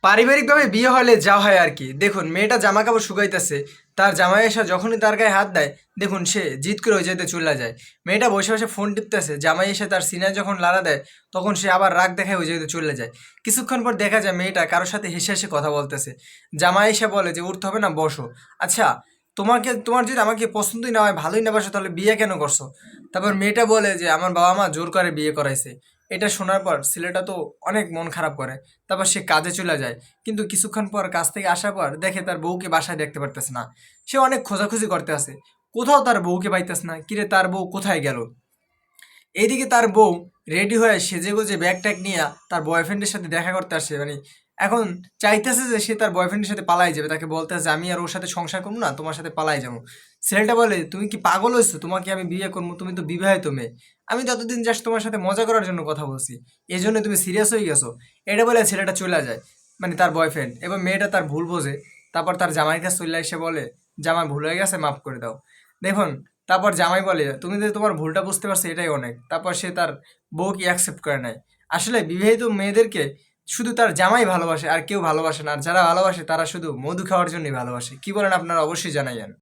পারিবারিকভাবে বিয়ে হলে যা হয় আর কি। দেখুন, মেয়েটা জামা কাপড় শুকাইতেছে, তার জামাই এসে যখনই তার গায়ে হাত দেয়, দেখুন সে জিদ করে ওই জায়গাতে চলে যায়। মেয়েটা বসে বসে ফোন টিপতেছে, জামাই এসে তার সিনায় যখন লাড়া দেয়, তখন সে আবার রাগ দেখায় ওই জায়গাতে চলে যায়। কিছুক্ষণ পর দেখা যায় মেয়েটা কারোর সাথে হেসে হেসে কথা বলতেছে। জামাই এসে বলে যে উঠতে হবে না, বসো। আচ্ছা, তোমার যদি আমাকে পছন্দই না হয়, ভালোই না বাসো, তাহলে বিয়ে কেন করছো? তারপর মেয়েটা বলে যে আমার বাবা মা জোর করে বিয়ে করাইছে। এটা শোনার পর ছেলেটা তো অনেক মন খারাপ করে। তারপর সে কাজে চলে যায়। কিন্তু কিছুক্ষণ পর কাজ থেকে আসার পর দেখে তার বউকে বাসায় দেখতে পারতেছে না। সে অনেক খোঁজাখুঁজি করতে আছে, কোথাও তার বউকে পাইতেছে না। কিরে, তার বউ কোথায় গেল? এইদিকে তার বউ রেডি হয়ে সেজেগুজে ব্যাগ ট্যাগ নিয়ে তার বয়ফ্রেন্ডের সাথে দেখা করতে আসছে। মানে এখন চাইতেছে যে সে তার বয়ফ্রেন্ডের সাথে পালাই যাবে, তাকে বলতেছে যে আমি আর ওর সাথে সংসার করবো না, তোমার সাথে পালাই যাবো। ছেলেটা বলে তুমি কি পাগল হয়েছো? তোমাকে আমি বিয়ে করবো? তুমি তো বিবাহিত মেয়ে। আমি যতদিন জাস্ট তোমার সাথে মজা করার জন্য কথা বলছি, এই জন্য তুমি সিরিয়াস হয়ে গেছো? এটা বলে ছেলেটা চলে যায়, মানে তার বয়ফ্রেন্ড। এবং মেয়েটা তার ভুল বোঝে। তারপর তার জামাইয়ের কাছে চলে এসে বলে, জামাই ভুল হয়ে গেছে, মাফ করে দাও। দেখুন, তারপর জামাই বলে তুমি যে তোমার ভুলটা বুঝতে পারছো এটাই অনেক। তারপর সে তার বউকে অ্যাকসেপ্ট করে নেয়। আসলে বিবাহিত মেয়েদেরকে শুধু তার জামাই ভালোবাসে, আর কেউ ভালোবাসে না। আর যারা ভালোবাসে তারা শুধু মধু খাওয়ার জন্যই ভালোবাসে। কি বলেন আপনারা? অবশ্যই জানাইয়েন।